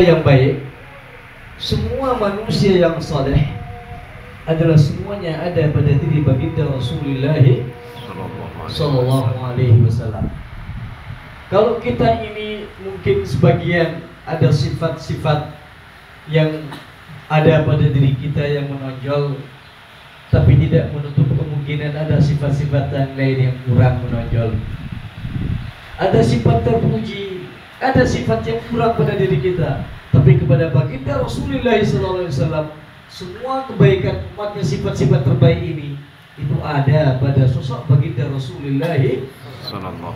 yang baik, semua manusia yang saleh adalah semuanya ada pada diri baginda Rasulullah Sallallahu Alaihi Wasallam. Kalau kita ini mungkin sebagian ada sifat-sifat yang ada pada diri kita yang menonjol, tapi tidak menutup kemungkinan ada sifat-sifat yang lain yang kurang menonjol. Ada sifat terpuji, ada sifat yang kurang pada diri kita, tapi kepada baginda Rasulullah SAW semua kebaikan umatnya, sifat-sifat terbaik ini itu ada pada sosok baginda Rasulullah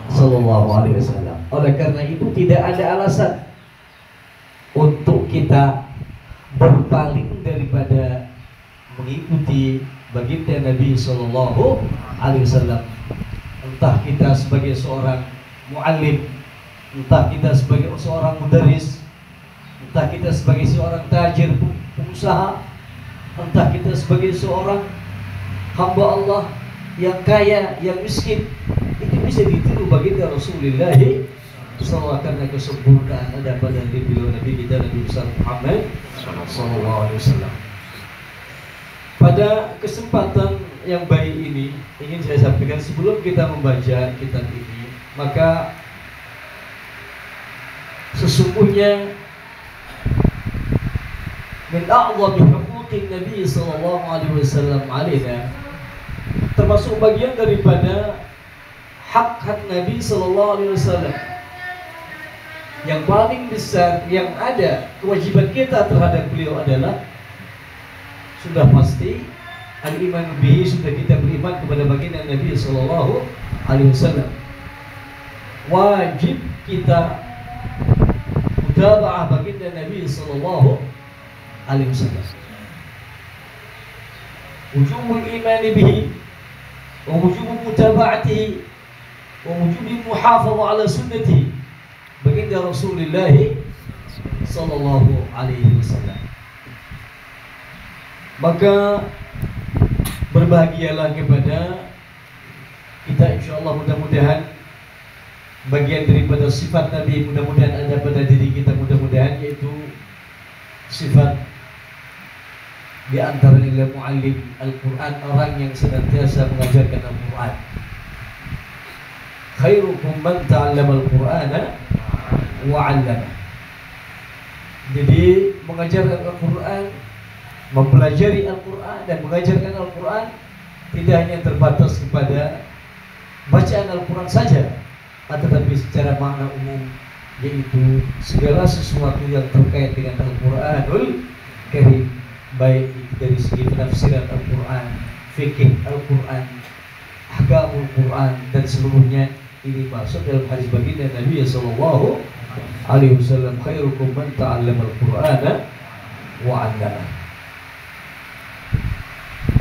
Sallallahu Alaihi Wasallam. Oleh karena itu tidak ada alasan untuk kita berpaling daripada mengikuti baginda Nabi Sallallahu Alaihi Wasallam. Entah kita sebagai seorang muallim, entah kita sebagai seorang mudaris, entah kita sebagai seorang tajir, pengusaha, entah kita sebagai seorang hamba Allah yang kaya, yang miskin, itu bisa ditiru baginda Rasulullah SAW karena kesempurnaan ada pada diri Nabi kita Nabi besar Muhammad Sallallahu Alaihi Wasallam. Pada kesempatan yang baik ini ingin saya sampaikan sebelum kita membaca kitab ini, maka sesungguhnya min a'zami huquqin Nabi sallallahu alaihi wasallam alaina, termasuk bagian daripada hak-hak Nabi sallallahu alaihi wasallam yang paling besar yang ada kewajiban kita terhadap beliau adalah sudah pasti al-iman bihi, sudah kita beriman kepada baginda Nabi sallallahu alaihi wasallam. Wajib kita mutaba'ah baginda Nabi sallallahu alaihi wasallam. Wujubul iman bihi wa wujubul mutaba'atihi wa wujubul muhafadhah ala sunnatihi baginda Rasulullah sallallahu alaihi wasallam. Maka berbahagialah kepada kita, insyaallah mudah-mudahan bagian daripada sifat Nabi mudah-mudahan ada pada diri kita, mudah-mudahan, yaitu sifat di antara nilai muallim Al-Quran, orang yang senantiasa mengajarkan Al-Quran. Khairukum man ta'allama Al-Qur'ana wa 'allama. Jadi mengajarkan Al-Quran, mempelajari Al-Quran dan mengajarkan Al-Quran tidak hanya terbatas kepada bacaan Al-Quran saja, tetapi secara makna umum, yaitu segala sesuatu yang terkait dengan Al-Quranul Karim, baik dari segi penafsiran Al-Quran, fikih Al-Quran, ahkamul Quran, dan seluruhnya ini masuk dalam hadis baginda Nabi sallallahu alaihi wasallam, khairukum man ta'allama Al-Qur'ana wa 'allama.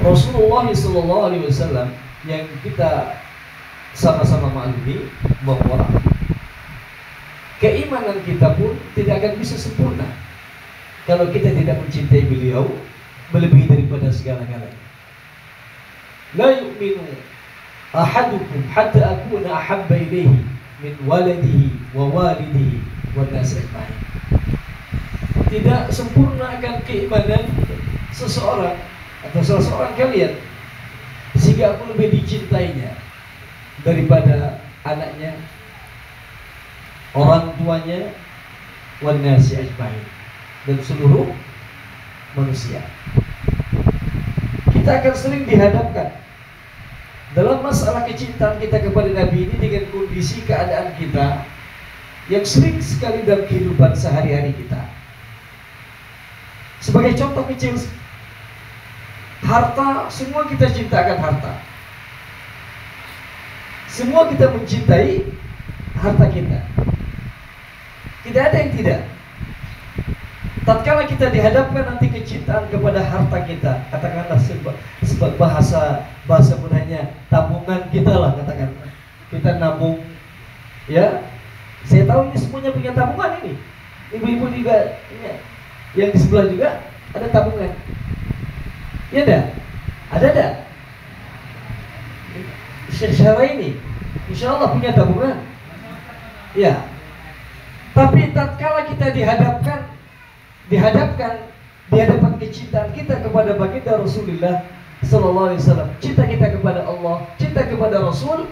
Rasulullah sallallahu alaihi wasallam yang kita sama-sama maklumi bahwa keimanan kita pun tidak akan bisa sempurna kalau kita tidak mencintai beliau melebihi daripada segala-galanya. La yu'minu ahadukum hatta akuna ahabba ilaihi min waladihi wa walidihi wa nasi ajma'in. Tidak sempurna akan keimanan seseorang atau salah seorang kalian sehingga aku lebih dicintainya daripada anaknya, orang tuanya, wa nasi ajma'in, dan seluruh manusia. Kita akan sering dihadapkan dalam masalah kecintaan kita kepada Nabi ini dengan kondisi keadaan kita yang sering sekali dalam kehidupan sehari-hari kita. Sebagai contoh kecil, harta, semua kita cintakan harta. Semua kita mencintai harta kita. Tidak ada yang tidak. Tatkala kita dihadapkan nanti kecintaan kepada harta kita, katakanlah sebab bahasa mudahnya tabungan kita lah, katakan kita nabung, ya. Saya tahu ini semuanya punya tabungan ini. Ibu-ibu juga, ya. Yang di sebelah juga ada tabungan. Ya ada, ada. Secara ini, insya Allah punya tabungan. Ya. Tapi tatkala kita dihadapkan dihadapkan di hadapan kecintaan kita kepada baginda Rasulullah sallallahu alaihi wasallam, cinta kita kepada Allah, cinta kepada Rasul,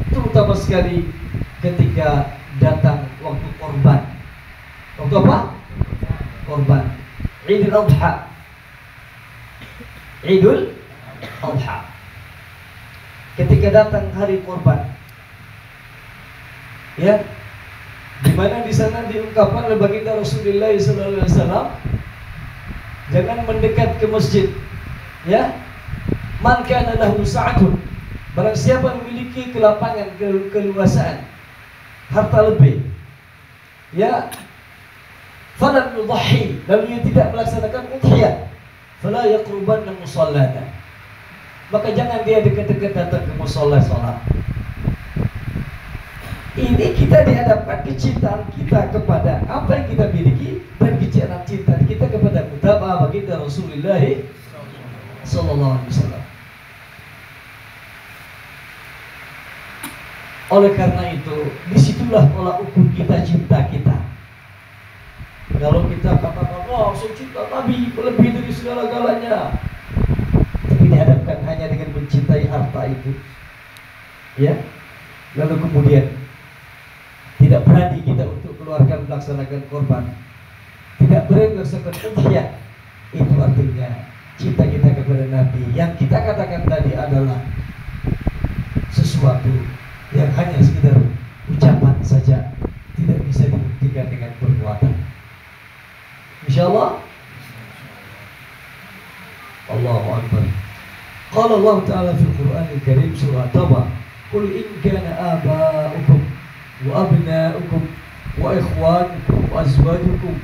terutama sekali ketika datang waktu korban. Waktu apa? Korban. Idul Adha. Idul Adha. Ketika datang hari korban, ya, di mana di sana diungkapkan oleh baginda Rasulullah sallallahu alaihi wasallam, jangan mendekat ke masjid, ya. Man kana lahu sa'atun, barang siapa memiliki kelapangan, keluasaan, harta lebih, ya, falam yudhi, lalu ia tidak melaksanakan udhiyah, fala yaqrubanna musallana, maka jangan dia dekat-dekat datang ke musalla salat. Ini kita dihadapkan kecintaan kita kepada apa yang kita miliki dan kecintaan cinta kita kepada mutaba baginda Rasulullah sallallahu alaihi wasallam. Oleh karena itu, disitulah tolak ukur kita cinta kita. Kalau kita katakan, oh saya cinta Nabi lebih dari segala-galanya, tapi dihadapkan hanya dengan mencintai harta itu, ya, lalu kemudian tidak berani kita untuk keluarkan melaksanakan korban, tidak berani melaksanakan udhiyah, itu artinya cinta kita kepada Nabi yang kita katakan tadi adalah sesuatu yang hanya sekedar ucapan saja, tidak bisa dibuktikan dengan perbuatan. Insyaallah. Allahu Akbar. Qala Allah Ta'ala fil Qur'anil Karim surah Tawbah, "Qul in kana aba'ukum wa abna'ukum wa ikhwanukum wa azwajukum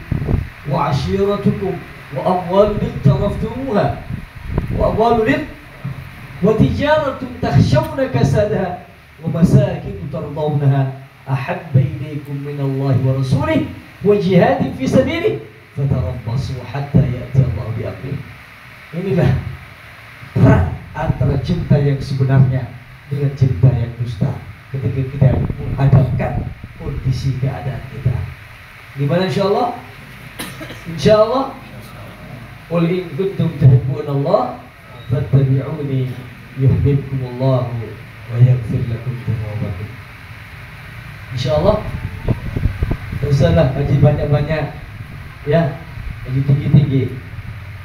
wa 'ashiratukum wa amwalun iqtaraftumuha wa amwalun wa tijaratun takhshawna kasadaha wa masakin tardawnaha ahabba ilaykum min Allah wa rasulih wa jihadin fi sabilihi fatarabbasu hatta ya'ti Allah bi amrih." Inilah perang antara cinta yang sebenarnya dengan cinta yang dusta ketika kita menghadapkan kondisi keadaan kita. Gimana insyaallah? Insyaallah. Qul in kuntum tuhibbuna Allah fattabi'uni yuhibbukumullah wa yaghfir lakum dhunubakum. Insyaallah. Teruslah haji banyak-banyak, ya, haji tinggi-tinggi.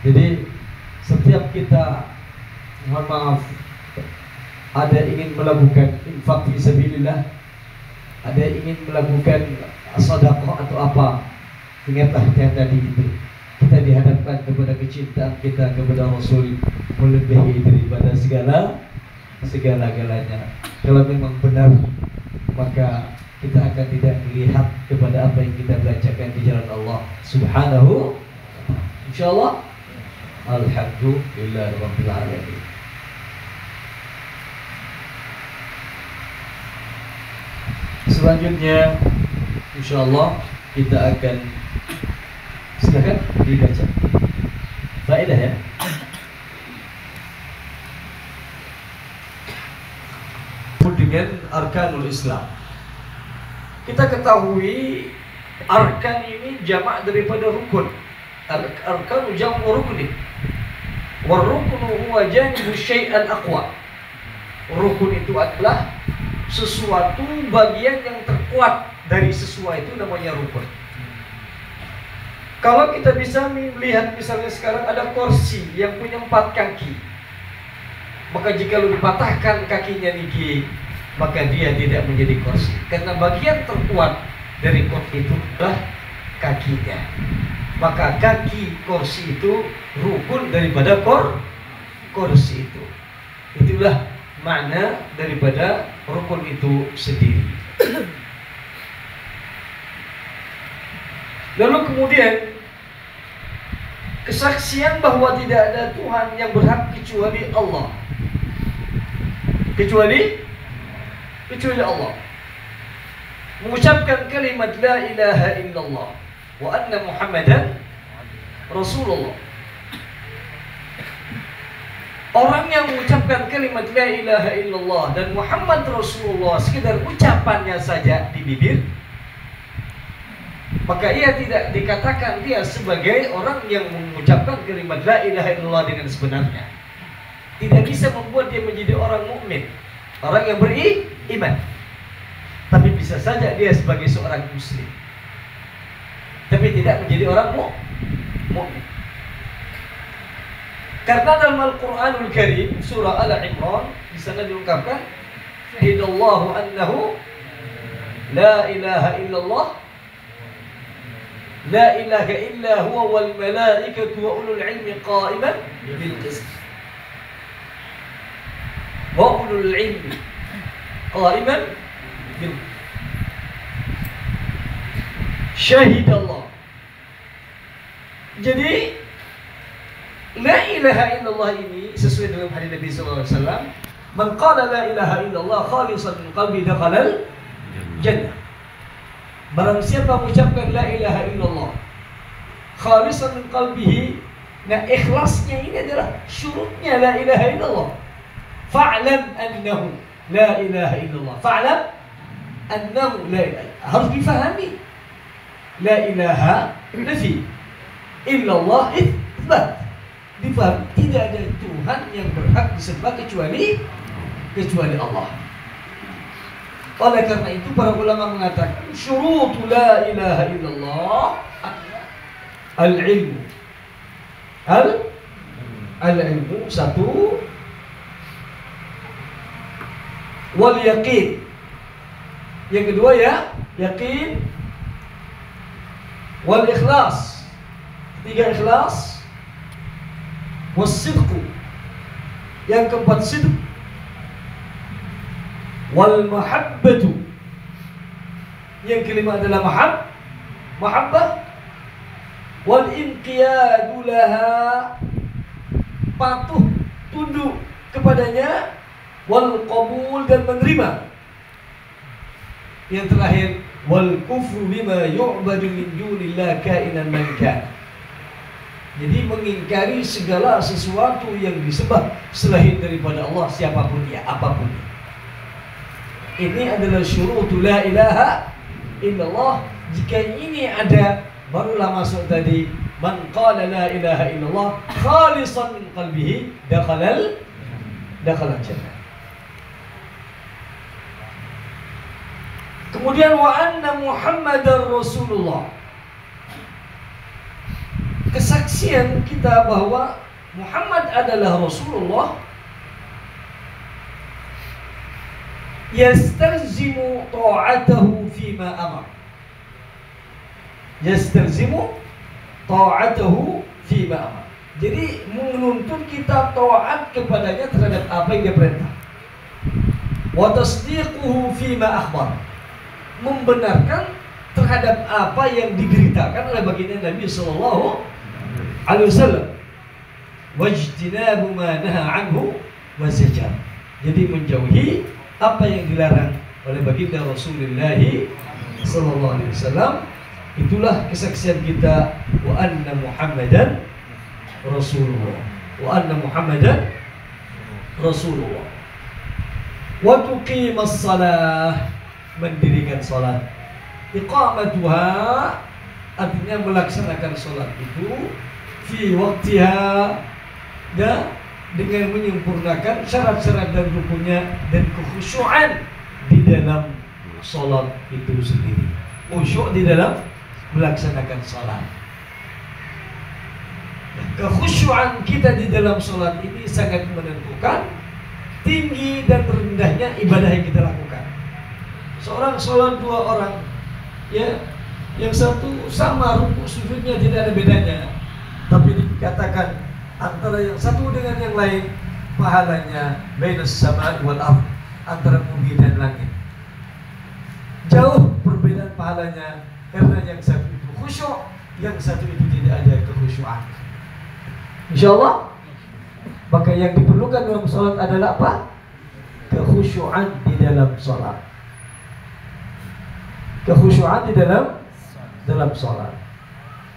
Jadi setiap kita, mohon maaf, ada ingin melakukan infak fi sabilillah, ada ingin melakukan sedekah atau apa, ingatlah yang tadi itu. Kita dihadapkan kepada kecintaan kita kepada Rasul melebihi daripada segala-galanya. Kalau memang benar, maka kita akan tidak melihat kepada apa yang kita belajarkan di jalan Allah Subhanahu. Insyaallah. Alhamdulillahirabbil alamin. Selanjutnya insyaallah kita akan, silakan dibaca faedah, ya. Dengan arkanul Islam, kita ketahui arkan ini jamak daripada rukun. Arkanu jamu rukni, waruknu huwa janibu syai'an aqwa. Rukun itu adalah sesuatu bagian yang terkuat dari sesuatu, itu namanya rukun. Kalau kita bisa melihat, misalnya sekarang ada kursi yang punya 4 kaki, maka jika lu dipatahkan kakinya niki, maka dia tidak menjadi kursi, karena bagian terkuat dari kursi itu adalah kakinya. Maka kaki kursi itu rukun daripada kursi itu. Itulah makna daripada rukun itu sendiri. Lalu kemudian kesaksian bahwa tidak ada Tuhan yang berhak kecuali Allah. Kecuali Allah. Mengucapkan kalimat la ilaha illallah wa anna Muhammadan Rasulullah. Orang yang mengucapkan kalimat la ilaha illallah dan Muhammad Rasulullah sekedar ucapannya saja di bibir, maka ia tidak dikatakan dia sebagai orang yang mengucapkan kalimat la ilaha illallah dengan sebenarnya. Tidak bisa membuat dia menjadi orang mukmin, orang yang beriman. Tapi bisa saja dia sebagai seorang muslim, tapi tidak menjadi orang mukmin. Karena dalam Al-Quranul Karim surah Al-Imran di sana diungkapkan syahidallahu annahu la ilaha illallah la ilaha illa huwa wal malaikatu wa ulul ilmi qa'iman bil qist wa ulul ilmi qa'iman bil syahidallah. Jadi la ilaha illallah ini sesuai dengan hadis Nabi sallallahu alaihi wasallam, man qala la ilaha illallah khalisan min qalbi dakhala jannah. Barang siapa mengucapkan la ilaha illallah khalisan min qalbihi, nah ikhlasnya ini adalah syurutnya la ilaha illallah. Fa'lam annahu la ilaha illallah. Fa'lam annahu la ilaha, harus difahami. La ilaha nafi, illallah itsbat. Difahami, tidak ada Tuhan yang berhak disembah kecuali Allah. Oleh karena itu para ulama mengatakan syurutu la ilaha illallah al-ilmu. Al-ilmu satu, wal yaqin. Yang kedua ya, yakin, wal ikhlas. Ketiga ikhlas, was-sidqu. Yang keempat sidq, wal mahabbatu. Yang kelima adalah mahabbah, wal inqiyadu laha, patuh tunduk kepadanya, wal qabul, dan menerima. Yang terakhir wal kufru bima yu'badu min dunillah kainan man kana. Jadi mengingkari segala sesuatu yang disembah selain daripada Allah, siapapun dia, apapun dia. Ini adalah syurutu la ilaha illallah. Jika ini ada, barulah masuk tadi man qala la ilaha illallah khalisan min qalbihi dakhala jannah. Kemudian wa anna Muhammadar Rasulullah. Kesaksian kita bahwa Muhammad adalah Rasulullah yastalzimu ta'atahu fima amar. Yastalzimu ta'atahu fima amar. Jadi menuntut kita taat kepadanya terhadap apa yang dia perintah. Wa tasdiquhu fima akhbar. Membenarkan terhadap apa yang diberitakan oleh baginda Nabi sallallahu alaihi wasallam. Wajtinabu ma naha anhu wa zajar. Jadi menjauhi apa yang dilarang oleh baginda Rasulullah sallallahu alaihi wasallam. Itulah kesaksian kita wa anna Muhammadan Rasulullah. Wa anna Muhammadan Rasulullah. Wa tuqimas salah, mendirikan salat. Iqamatuha artinya melaksanakan salat itu fi waktiha, dan dengan menyempurnakan syarat-syarat dan rukunnya, dan kekhusyuan di dalam salat itu sendiri. Khusyuk di dalam melaksanakan salat. Kekhusyuan kita di dalam salat ini sangat menentukan tinggi dan rendahnya ibadah yang kita lakukan. Seorang salat dua orang, ya, yang satu sama rukuk sujudnya tidak ada bedanya, tapi dikatakan antara yang satu dengan yang lain pahalanya bainas sama'i wal ardh, antara bumi dan langit. Jauh perbedaan pahalanya karena yang satu itu khusyuk, yang satu itu tidak ada kekhusyuan. Insyaallah, maka yang diperlukan dalam salat adalah apa? Kekhusyuan di dalam salat. Kekhusyuan di dalam salat.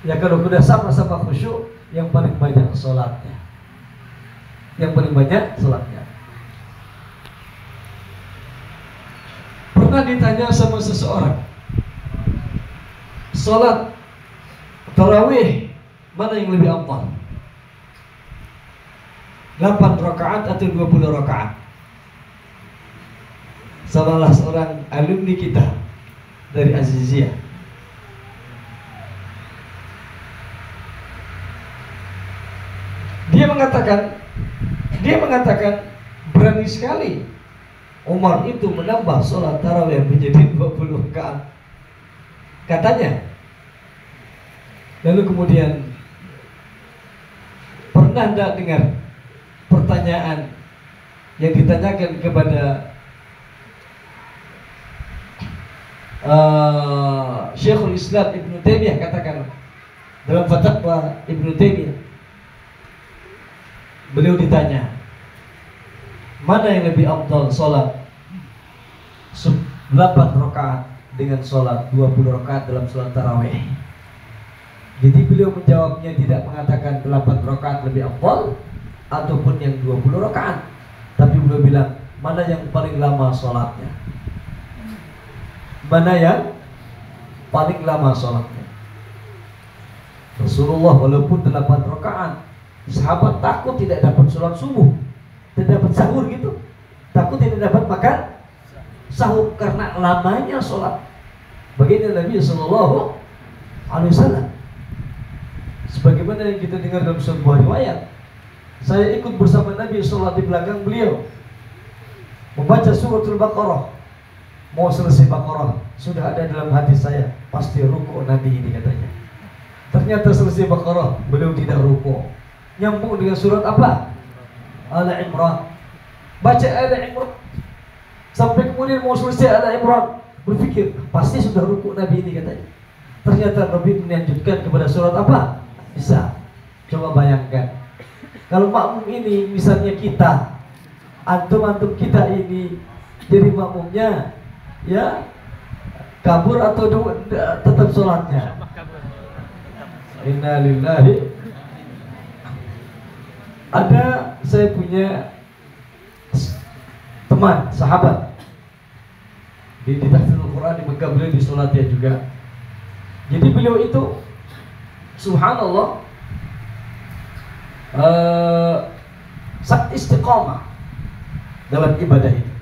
Ya, kalau sudah sama-sama khusyuk, yang paling banyak salatnya. Yang paling banyak salatnya. Pernah ditanya sama seseorang, Salat tarawih mana yang lebih afdal? 8 rakaat atau 20 rakaat? Salah seorang alumni kita dari Aziziyah dia mengatakan berani sekali Umar itu menambah sholat tarawih menjadi 20 rakaat katanya. Lalu kemudian pernah tidak dengar pertanyaan yang ditanyakan kepada Syekhul Islam Ibnu Taimiyah, katakan dalam fatwa Ibnu Taimiyah, beliau ditanya mana yang lebih afdal, sholat 8 rakaat dengan sholat 20 rakaat dalam sholat tarawih. Jadi beliau menjawabnya tidak mengatakan 8 rakaat lebih afdal ataupun yang 20 rakaat, tapi beliau bilang mana yang paling lama sholatnya, mana yang paling lama sholatnya. Rasulullah walaupun 8 rakaat, sahabat takut tidak dapat sholat subuh, tidak dapat sahur gitu, takut tidak dapat makan sahur karena lamanya sholat. Baginda Nabi Sallallahu Alaihi Wasallam, sebagaimana yang kita dengar dalam sebuah riwayat, saya ikut bersama Nabi sholat di belakang beliau, membaca suratul Baqarah. Mau selesai Baqarah, sudah ada dalam hati saya, pasti ruku Nabi ini katanya. Ternyata selesai Baqarah, beliau tidak ruku, nyambung dengan surat apa? Al-Imran. Baca Al-Imran sampai kemudian mau selesai Al-Imran, berpikir pasti sudah ruku Nabi ini katanya. Ternyata Nabi melanjutkan kepada surat apa? Bisa. Coba bayangkan kalau makmum ini misalnya kita, antum kita ini jadi makmumnya, ya kabur atau tetap sholatnya? Innalillahi. Ada, saya punya teman sahabat di tahfidz Al-Quran di Mekah, beliau di sholatnya juga. Jadi beliau itu subhanallah sangat istiqamah dalam ibadah ini.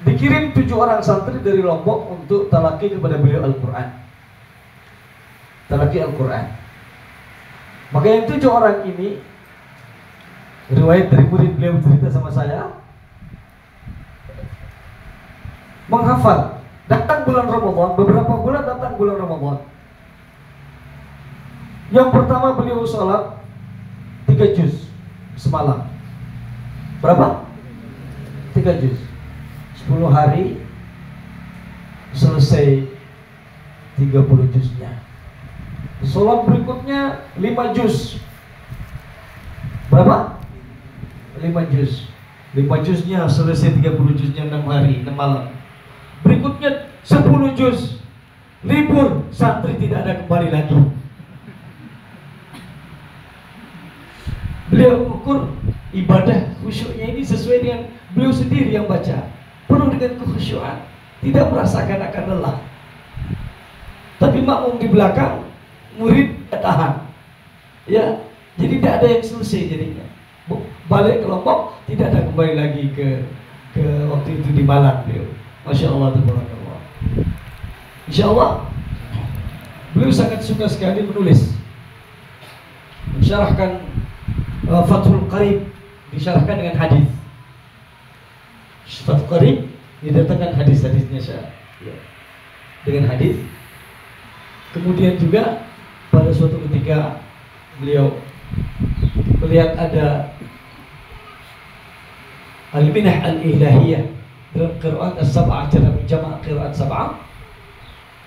Dikirim 7 orang santri dari Lombok untuk talaki kepada beliau Al-Quran, talaki Al-Quran. Maka yang 7 orang ini, riwayat dari murid beliau cerita sama saya, menghafal. Datang bulan Ramadan, beberapa bulan datang bulan Ramadan. Yang pertama beliau sholat 3 juz semalam. Berapa? 3 juz. 10 hari selesai 30 juznya. Sholat berikutnya 5 juz. Berapa? 5 juz. 5 juznya selesai 30 juznya 6 hari 6 malam. Berikutnya 10 juz. Libur, santri tidak ada kembali lagi. Beliau ukur ibadah khusyuknya ini sesuai dengan beliau sendiri yang baca, penuh dengan kekhusyuan, tidak merasakan akan lelah. Tapi makmum di belakang, murid tahan, ya, jadi tidak ada yang selesai jadinya. Balik ke Lombok, tidak ada kembali lagi ke waktu itu di Malang beliau. Masya Allah, tabarakallah. Insya Allah, beliau sangat suka sekali menulis, mensyarahkan Fathul Qarib, disyarahkan dengan hadis. Fathul Qarib didatangkan hadis-hadisnya dengan hadis. Kemudian juga pada suatu ketika beliau melihat ada al-minah al-ilahiyah dalam qiraat as-sab'ah, cara menjamak qiraat sab'ah,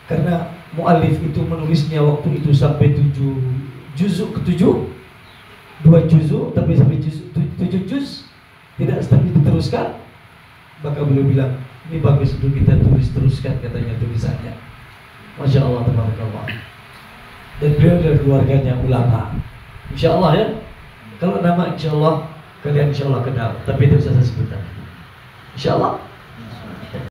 karena muallif itu menulisnya waktu itu sampai 7 juzuk ke-7, 2 juzuk tapi sampai 7 juz tidak sampai diteruskan. Maka beliau bilang ini bagus untuk kita teruskan katanya tulisannya. Masya Allah, tabarakallah. Dan beliau dari keluarganya ulama. Insya Allah ya, kalau nama insya Allah kalian insya Allah kenal, tapi tidak usah saya sebutkan. Insya Allah